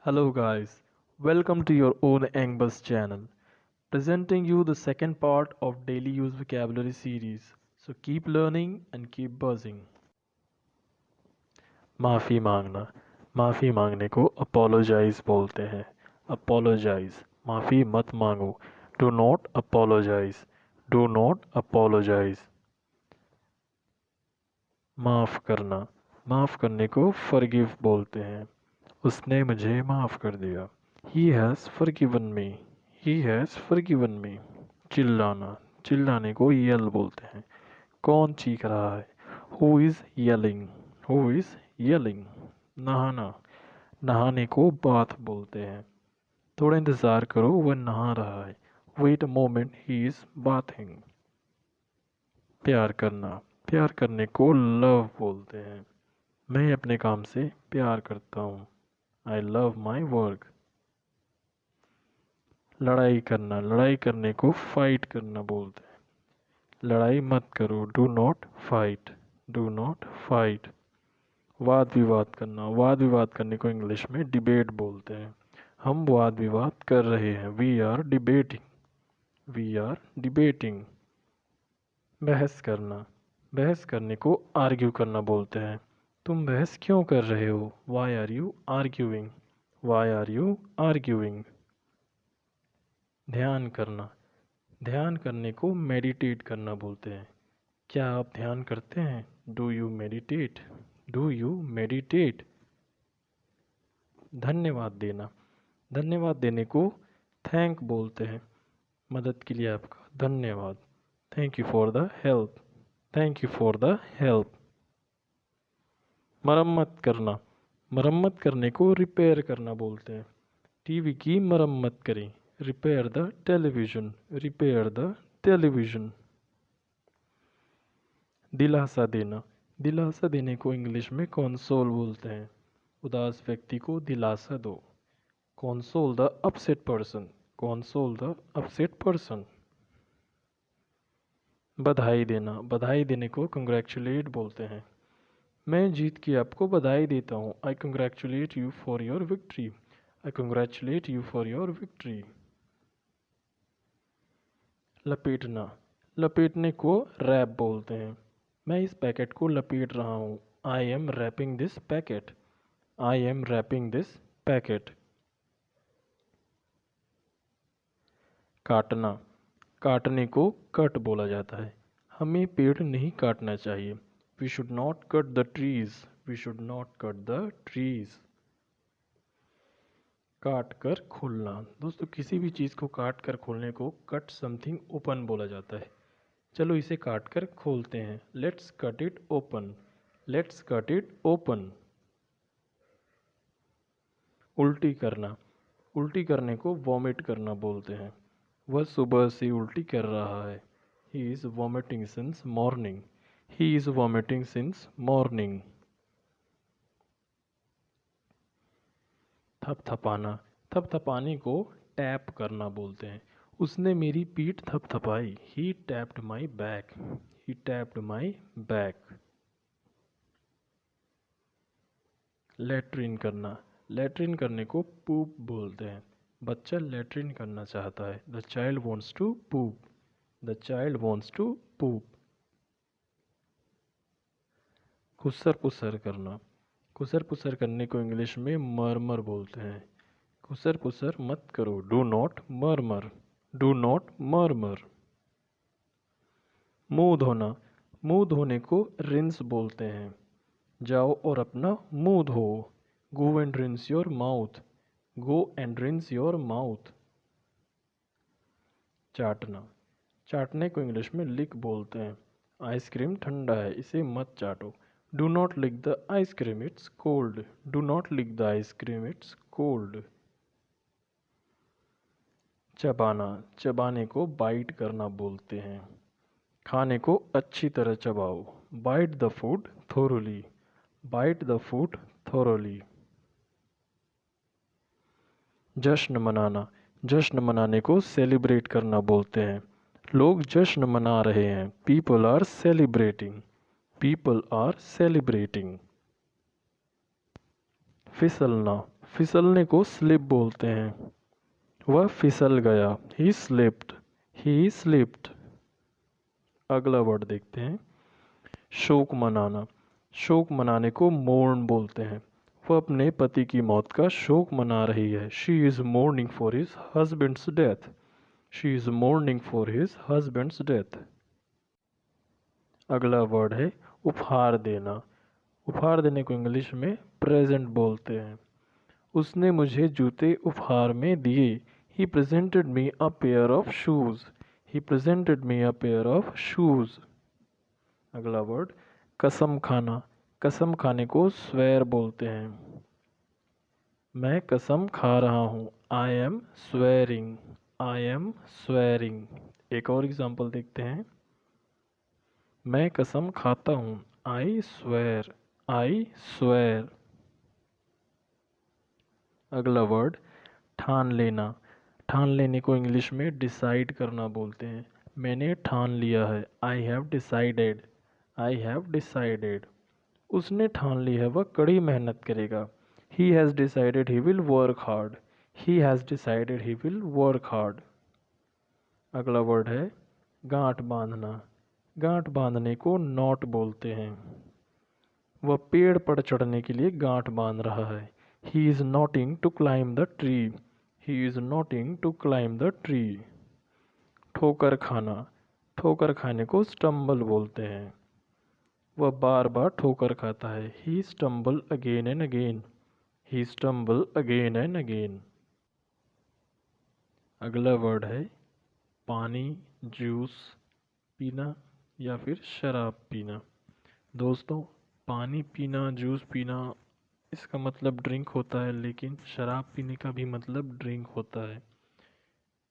Hello guys, welcome to your own Angbus channel, presenting you the second part of daily use vocabulary series. So keep learning and keep buzzing. माफ़ी मांगना, माफ़ी मांगने को apologise बोलते हैं. Apologise, माफ़ी मत मांगो. Do not apologize, do not apologize. माफ़ करना, माफ़ करने को फॉरगिव बोलते हैं. उसने मुझे माफ़ कर दिया. He has forgiven me. He has forgiven me. चिल्लाना, चिल्लाने को yell बोलते हैं. कौन चीख रहा है? Who is yelling? Who is yelling? नहाना, नहाने को बाथ बोलते हैं. थोड़ा इंतज़ार करो, वह नहा रहा है. Wait a moment, he is bathing. प्यार करना, प्यार करने को लव बोलते हैं. मैं अपने काम से प्यार करता हूँ. I love my work. लड़ाई करना, लड़ाई करने को फाइट करना बोलते हैं. लड़ाई मत करो, do not fight, do not fight. वाद विवाद करना, वाद विवाद करने को इंग्लिश में डिबेट बोलते हैं. हम वाद विवाद कर रहे हैं. We are debating, we are debating. बहस करना, बहस करने को आर्ग्यू करना बोलते हैं. तुम बहस क्यों कर रहे हो? Why are you arguing, why are you arguing. ध्यान करना, ध्यान करने को मेडिटेट करना बोलते हैं. क्या आप ध्यान करते हैं? Do you meditate, do you meditate. धन्यवाद देना, धन्यवाद देने को थैंक बोलते हैं. मदद के लिए आपका धन्यवाद. Thank you for the help, thank you for the help. मरम्मत करना, मरम्मत करने को रिपेयर करना बोलते हैं. टीवी की मरम्मत करें. Repair the television, repair the television. दिलासा देना, दिलासा देने को इंग्लिश में कंसोल बोलते हैं. उदास व्यक्ति को दिलासा दो. Console the upset person, console the upset person. बधाई देना, बधाई देने को कंग्रेचुलेट बोलते हैं. मैं जीत की आपको बधाई देता हूँ. I congratulate you for your victory, I congratulate you for your victory. लपेटना, लपेटने को रैप बोलते हैं. मैं इस पैकेट को लपेट रहा हूँ. I am wrapping this packet, I am wrapping this packet. काटना, काटने को कट बोला जाता है. हमें पेड़ नहीं काटना चाहिए. We should not cut the trees, we should not cut the trees. काट कर खोलना, दोस्तों किसी भी चीज़ को काट कर खोलने को कट समथिंग ओपन बोला जाता है. चलो इसे काट कर खोलते हैं. Let's cut it open, let's cut it open. उल्टी करना, उल्टी करने को वॉमिट करना बोलते हैं. वह सुबह से उल्टी कर रहा है. He is vomiting since morning, he is vomiting since morning. थपथपाना, थपथपाने को टैप करना बोलते हैं. उसने मेरी पीठ थपथपाई. He tapped my back, he tapped my back. Latrine करना, लैट्रिन करने को पूप बोलते हैं. बच्चा लैट्रिन करना चाहता है. The child wants to poop, the child wants to poop. खुसर पुसर करना, खुसर पुसर करने को इंग्लिश में मरमर बोलते हैं. खुसर पुसर मत करो. Do not murmur, do not murmur. मुंह धोना, मुंह धोने को रिंस बोलते हैं. जाओ और अपना मुंह धो. Go and rinse your mouth, go and rinse your mouth. चाटना, चाटने को इंग्लिश में लिक बोलते हैं. आइसक्रीम ठंडा है, इसे मत चाटो. Do not lick the ice cream, it's cold, do not lick the ice cream, it's cold. चबाना, चबाने को बाइट करना बोलते हैं. खाने को अच्छी तरह चबाओ. Bite the food thoroughly, bite the food thoroughly. जश्न मनाना, जश्न मनाने को सेलिब्रेट करना बोलते हैं. लोग जश्न मना रहे हैं. People are celebrating, people are celebrating. फिसलना, फिसलने को स्लिप बोलते हैं। वह फिसल गया, ही स्लिप्ड, ही स्लिप्ड। अगला वर्ड देखते हैं, शोक मनाना। शोक मनाने को मोर्न बोलते हैं। वह अपने पति की मौत का शोक मना रही है। She is mourning for his husband's death. She is mourning for his husband's death. अगला वर्ड है उपहार देना। उपहार देने को इंग्लिश में प्रेजेंट बोलते हैं। उसने मुझे जूते उपहार में दिए। He presented me a pair of shoes. He presented me a pair of shoes. अगला वर्ड कसम खाना। कसम खाने को स्वेयर बोलते हैं। मैं कसम खा रहा हूँ, I M swearing, I am swearing. एक और एग्जांपल देखते हैं, मैं कसम खाता हूँ, आई स्वेर, आई स्वेर। अगला वर्ड ठान लेना। ठान लेने को इंग्लिश में डिसाइड करना बोलते हैं। मैंने ठान लिया है, I have decided, I have decided. उसने ठान ली है वह कड़ी मेहनत करेगा। He has decided he will work hard, he has decided he will work hard. अगला वर्ड है गांठ बांधना। गांठ बांधने को नॉट बोलते हैं। वह पेड़ पर चढ़ने के लिए गांठ बांध रहा है। He is knotting to climb the tree, he is knotting to climb the tree. ठोकर खाना। ठोकर खाने को स्टम्बल बोलते हैं। वह बार बार ठोकर खाता है। He stumble again and again, he stumble again and again. अगला वर्ड है पानी, जूस पीना या फिर शराब पीना। दोस्तों, पानी पीना, जूस पीना इसका मतलब ड्रिंक होता है, लेकिन शराब पीने का भी मतलब ड्रिंक होता है।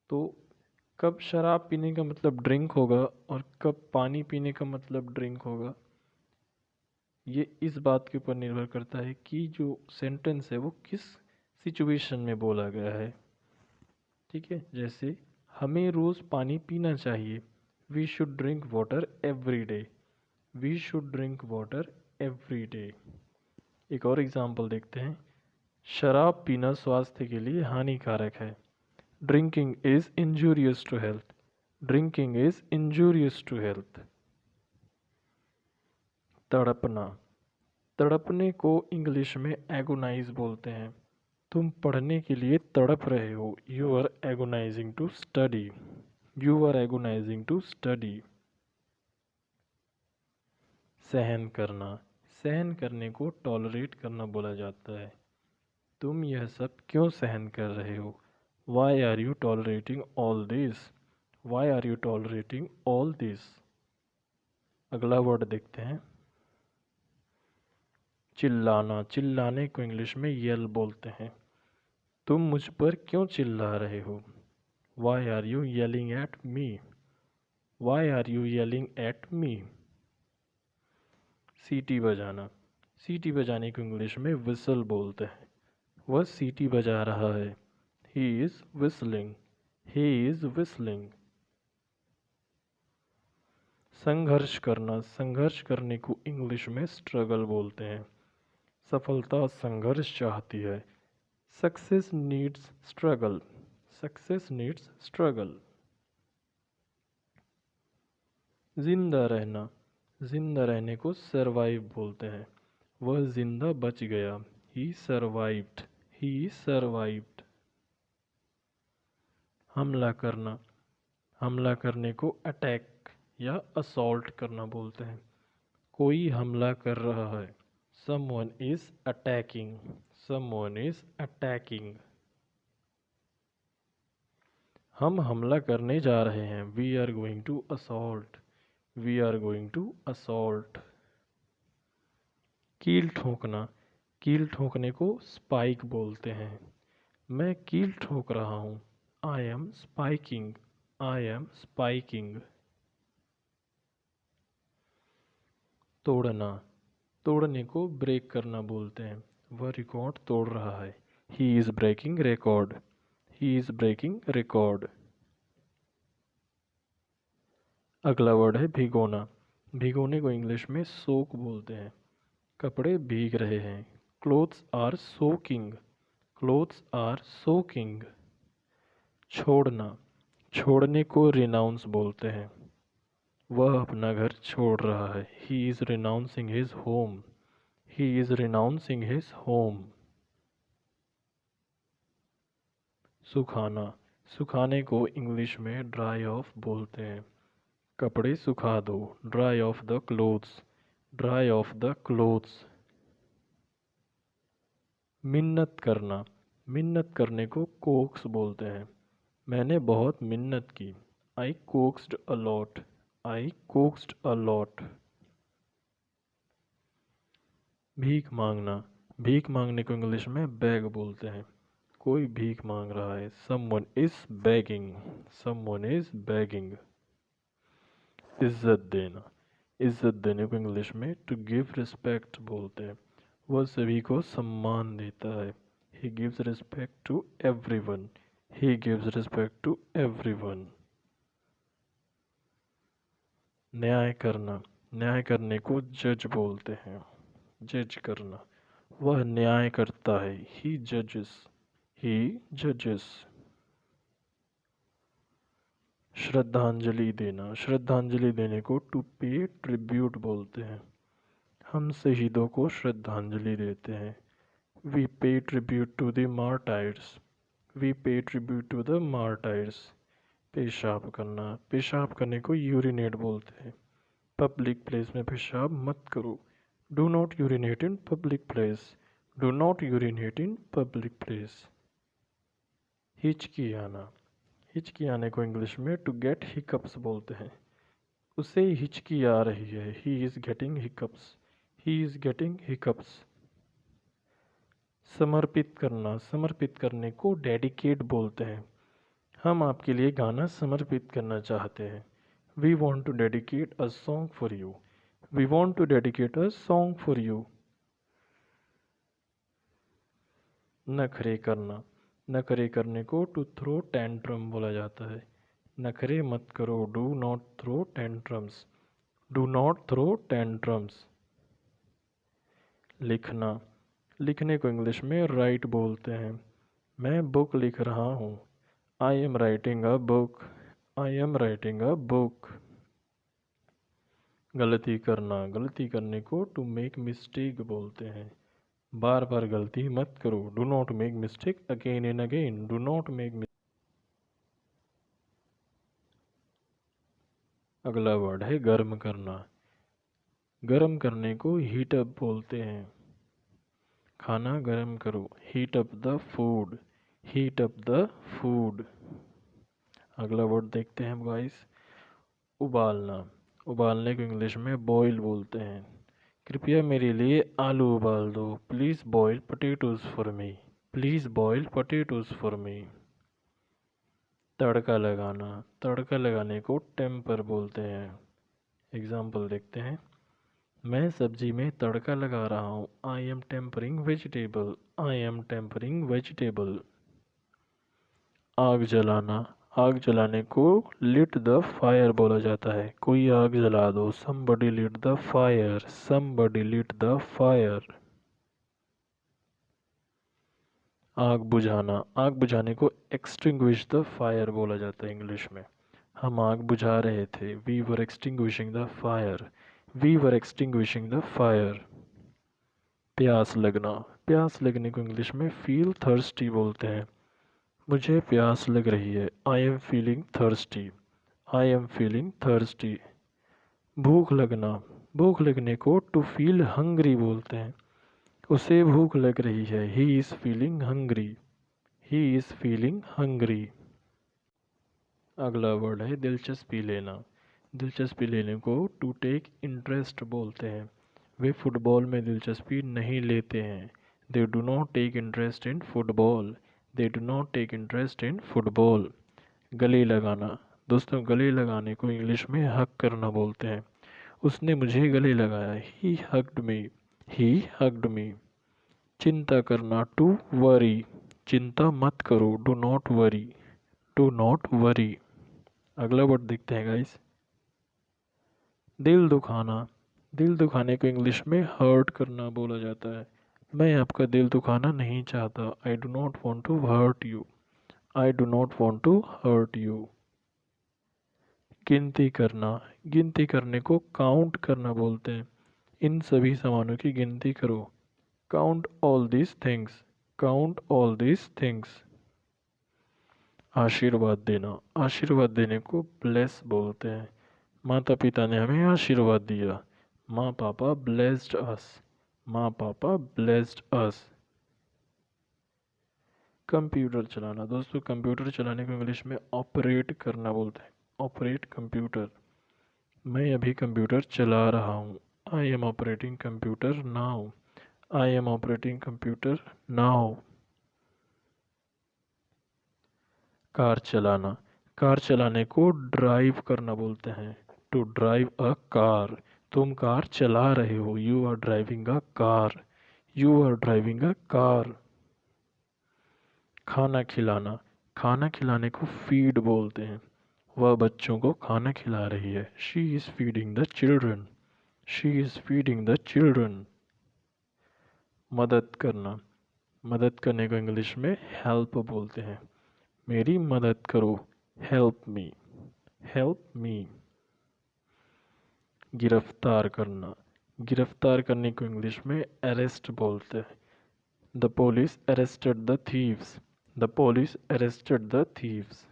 तो कब शराब पीने का मतलब ड्रिंक होगा और कब पानी पीने का मतलब ड्रिंक होगा, ये इस बात के ऊपर निर्भर करता है कि जो सेंटेंस है वो किस सिचुएशन में बोला गया है। ठीक है, जैसे हमें रोज़ पानी पीना चाहिए, we should drink water every day, we should drink water every day. एक और एग्जांपल देखते हैं, शराब पीना स्वास्थ्य के लिए हानिकारक है। Drinking is injurious to health, drinking is injurious to health. तड़पना। तड़पने को इंग्लिश में एगोनाइज बोलते हैं। तुम पढ़ने के लिए तड़प रहे हो, you are agonising to study, you are agonising to study. सहन करना। सहन करने को टॉलरेट करना बोला जाता है। तुम यह सब क्यों सहन कर रहे हो, why are you tolerating all this, why are you tolerating all this. अगला वर्ड देखते हैं, चिल्लाना। चिल्लाने को इंग्लिश में येल बोलते हैं। तुम मुझ पर क्यों चिल्ला रहे हो, why are you yelling at me, why are you yelling at me. सीटी बजाना। सीटी बजाने को इंग्लिश में विसल बोलते हैं। वह सीटी बजा रहा है, he is whistling, he is whistling. संघर्ष करना। संघर्ष करने को इंग्लिश में स्ट्रगल बोलते हैं। सफलता संघर्ष चाहती है, success needs struggle, success needs struggle. जिंदा रहना। जिंदा रहने को सरवाइव बोलते हैं। वह जिंदा बच गया, ही सरवाइव्ड, ही सरवाइव्ड। हमला करना। हमला करने को अटैक या असॉल्ट करना बोलते हैं। कोई हमला कर रहा है, someone is attacking, someone is attacking. हम हमला करने जा रहे हैं, we are going to assault, we are going to assault. कील ठोकना। कील ठोकने को स्पाइक बोलते हैं। मैं कील ठोक रहा हूँ, I M spiking, I am spiking. तोड़ना। तोड़ने को ब्रेक करना बोलते हैं। वह रिकॉर्ड तोड़ रहा है, he is breaking record, he is breaking record. अगला वर्ड है भिगोना। भिगोने को इंग्लिश में सोक बोलते हैं। कपड़े भीग रहे हैं, clothes are soaking, clothes are soaking. छोड़ना, छोड़ने को रिनाउंस बोलते हैं। वह अपना घर छोड़ रहा है। He is renouncing his home. He is renouncing his home. सुखाना, सुखाने को इंग्लिश में ड्राई ऑफ बोलते हैं। कपड़े सुखा दो, dry of the clothes. Dry of the clothes. मिन्नत करना, मिन्नत करने को कोक्स बोलते हैं। मैंने बहुत मिन्नत की। I coaxed a lot. I coaxed a lot. भीख मांगना, भीख मांगने को इंग्लिश में बैग बोलते हैं। कोई भीख मांग रहा है। Someone is begging. Someone is begging. इज्जत देना, इज्जत देने को इंग्लिश में टू गिव रिस्पेक्ट बोलते हैं। वह सभी को सम्मान देता है। He gives respect to everyone. He gives respect to everyone. न्याय करना, न्याय करने को जज बोलते हैं। जज करना, वह न्याय करता है। ही जजेस। ही जजेस। श्रद्धांजलि देना, श्रद्धांजलि देने को टू पे ट्रिब्यूट बोलते हैं। हम शहीदों को श्रद्धांजलि देते हैं। We pay tribute to the martyrs. We pay tribute to the martyrs. पेशाब करना, पेशाब करने को यूरिनेट बोलते हैं। पब्लिक प्लेस में पेशाब मत करो। Do not urinate in public place. Do not urinate in public place. हिचकी आना, हिचकी आने को इंग्लिश में टू गेट हिकअप्स बोलते हैं। उसे हिचकी आ रही है। He is getting hiccups. He is getting hiccups. समर्पित करना, समर्पित करने को डेडिकेट बोलते हैं। हम आपके लिए गाना समर्पित करना चाहते हैं। We want to dedicate a song for you. We want to dedicate a song for you. नखरे करना, नखरे करने को टू थ्रो टेंट्रम बोला जाता है। नखरे मत करो। Do not throw tantrums. Do not throw tantrums. लिखना, लिखने को इंग्लिश में राइट बोलते हैं। मैं बुक लिख रहा हूँ। I am writing a book. I am writing a book. गलती करना, गलती करने को टू मेक मिस्टेक बोलते हैं। बार बार गलती मत करो। Do not make mistake again and again. Do not make. अगला वर्ड है गर्म करना। गर्म करने को हीट अप बोलते हैं। खाना गर्म करो। Heat up the food. Heat up the food. अगला वर्ड देखते हैं गाइस। उबालना, उबालने को इंग्लिश में बॉईल बोलते हैं। कृपया मेरे लिए आलू उबाल दो। Please boil potatoes for me. Please boil potatoes for me. तड़का लगाना, तड़का लगाने को टेम्पर बोलते हैं। एग्जाम्पल देखते हैं। मैं सब्जी में तड़का लगा रहा हूँ। I am tempering vegetable. I am tempering vegetable. आग जलाना, आग जलाने को लिट द फायर बोला जाता है। कोई आग जला दो। Somebody lit the fire. Somebody lit the fire. आग बुझाना, आग बुझाने को एक्सटिंग्विश द फायर बोला जाता है इंग्लिश में। हम आग बुझा रहे थे। We were extinguishing the fire. We were extinguishing the fire. प्यास लगना, प्यास लगने को इंग्लिश में फील थर्स्टी बोलते हैं। मुझे प्यास लग रही है। I am feeling thirsty. I am feeling thirsty. भूख लगना, भूख लगने को टू फील हंग्री बोलते हैं। उसे भूख लग रही है। He is feeling hungry. He is feeling hungry. अगला वर्ड है दिलचस्पी लेना। दिलचस्पी लेने को टू टेक इंटरेस्ट बोलते हैं। वे फुटबॉल में दिलचस्पी नहीं लेते हैं। They do not take interest in football. They do not take interest in football. गले लगाना, दोस्तों गले लगाने को इंग्लिश में हक करना बोलते हैं। उसने मुझे गले लगाया। ही हग्ड मी। ही हग्ड मी। चिंता करना, टू वरी। चिंता मत करो। Do not worry. Do not worry. अगला वर्ड देखते हैं गाइस। दिल दुखाना, दिल दुखाने को इंग्लिश में हर्ट करना बोला जाता है। मैं आपका दिल दुखाना नहीं चाहता। I do not want to hurt you. I do not want to hurt you. गिनती करना, गिनती करने को काउंट करना बोलते हैं। इन सभी सामानों की गिनती करो। Count all these things. Count all these things. आशीर्वाद देना, आशीर्वाद देने को ब्लेस बोलते हैं। माता पिता ने हमें आशीर्वाद दिया। माँ पापा ब्लेस्ड अस। माँ पापा ब्लेस्ड अस। कंप्यूटर चलाना, दोस्तों कंप्यूटर चलाने को इंग्लिश में ऑपरेट करना बोलते हैं। Operate computer. मैं अभी कंप्यूटर चला रहा हूँ। I am operating computer now. I am operating computer now. Car चलाना, कार चलाने को ड्राइव करना बोलते हैं। To drive a car. तुम कार चला रहे हो। You are driving a car. You are driving a car. खाना खिलाना, खाना खिलाने को फीड बोलते हैं। वह बच्चों को खाना खिला रही है। She is feeding the children. She is feeding the children. मदद करना, मदद करने को इंग्लिश में हेल्प बोलते हैं। मेरी मदद करो। Help me. Help me. गिरफ्तार करना, गिरफ्तार करने को इंग्लिश में अरेस्ट बोलते हैं। The police arrested the thieves. The police arrested the thieves.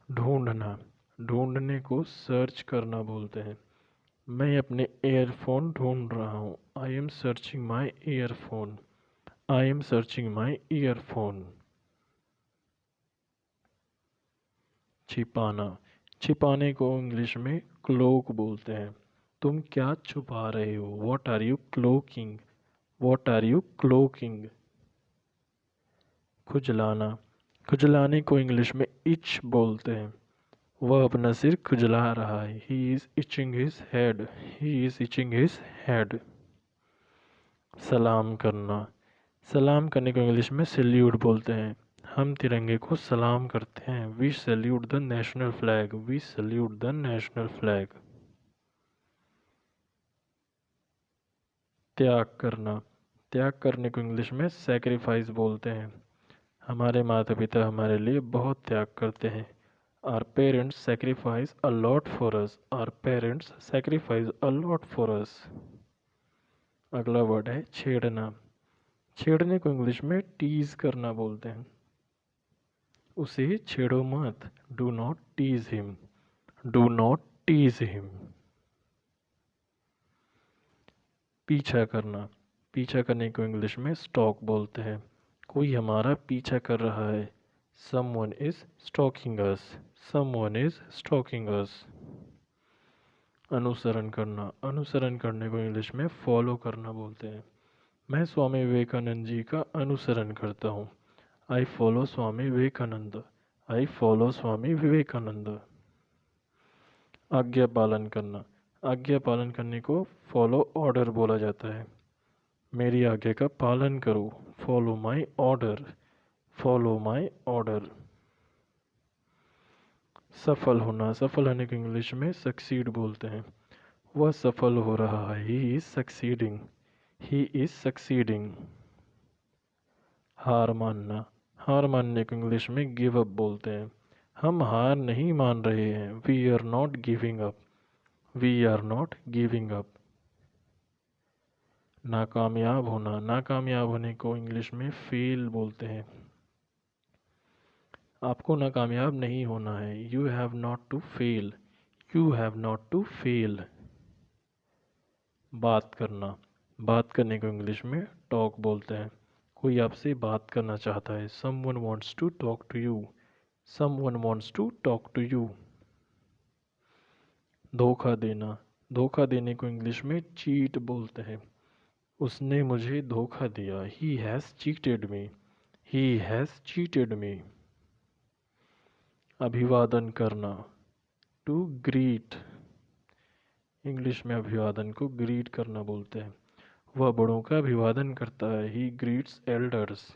ढूंढना, ढूंढने को सर्च करना बोलते हैं। मैं अपने ईयरफोन ढूंढ रहा हूँ। I am searching my earphone. I am searching my earphone. छिपाना, छिपाने को इंग्लिश में क्लोक बोलते हैं। तुम क्या छुपा रहे हो? What are you cloaking? What are you cloaking? खुजलाना, खुजलाने को इंग्लिश में इच बोलते हैं। वह अपना सिर खुजला रहा है। He is itching his head. He is itching his head. सलाम करना, सलाम करने को इंग्लिश में सैल्यूट बोलते हैं। हम तिरंगे को सलाम करते हैं। We salute the national flag. We salute the national flag. त्याग करना, त्याग करने को इंग्लिश में सैक्रिफाइस बोलते हैं। हमारे माता पिता हमारे लिए बहुत त्याग करते हैं। Our parents sacrifice a lot for us. Our parents sacrifice a lot for us. अगला वर्ड है छेड़ना। छेड़ने को इंग्लिश में टीज करना बोलते हैं। उसे छेड़ो मत। Do not tease him. Do not tease him. पीछा करना, पीछा करने को इंग्लिश में स्टॉक बोलते हैं। कोई हमारा पीछा कर रहा है। Someone is stalking us. Someone is stalking us. अनुसरण करना, अनुसरण करने को इंग्लिश में फॉलो करना बोलते हैं। मैं स्वामी विवेकानंद जी का अनुसरण करता हूँ। I follow Swami Vivekananda. I follow Swami Vivekananda. आज्ञा पालन करना, आज्ञा पालन करने को फॉलो ऑर्डर बोला जाता है। मेरी आज्ञा का पालन करो। Follow my order. Follow my order. सफल होना, सफल होने को इंग्लिश में सक्सीड बोलते हैं। वह सफल हो रहा है। He is succeeding. He is succeeding. हार मानना, हार मानने को इंग्लिश में गिव अप बोलते हैं। हम हार नहीं मान रहे हैं। We are not giving up. We are not giving up. नाकामयाब होना, नाकामयाब होने को इंग्लिश में फेल बोलते हैं। आपको नाकामयाब नहीं होना है। You have not to fail. You have not to fail. बात करना, बात करने को इंग्लिश में टॉक बोलते हैं। कोई आपसे बात करना चाहता है। Someone wants to talk to you. Someone wants to talk to you. धोखा देना, धोखा देने को इंग्लिश में चीट बोलते हैं। उसने मुझे धोखा दिया। He has cheated me. He has cheated मी। अभिवादन करना, टू ग्रीट। इंग्लिश में अभिवादन को ग्रीट करना बोलते हैं। वह बड़ों का अभिवादन करता है। ही ग्रीट्स एल्डर्स।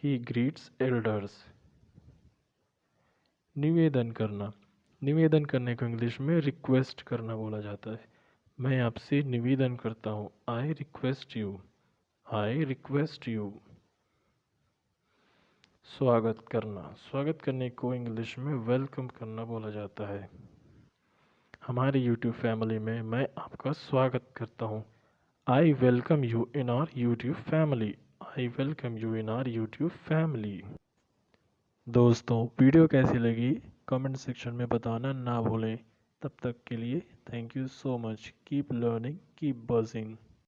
ही ग्रीट्स एल्डर्स। निवेदन करना, निवेदन करने को इंग्लिश में रिक्वेस्ट करना बोला जाता है। मैं आपसे निवेदन करता हूँ। I request you. I request you. स्वागत करना। स्वागत करने को इंग्लिश में वेलकम करना बोला जाता है। हमारी यूट्यूब फैमिली में मैं आपका स्वागत करता हूँ। I welcome you in our YouTube family. I welcome you in our YouTube family. दोस्तों, वीडियो कैसी लगी कमेंट सेक्शन में बताना ना भूलें। तब तक के लिए thank you so much. Keep learning, keep buzzing.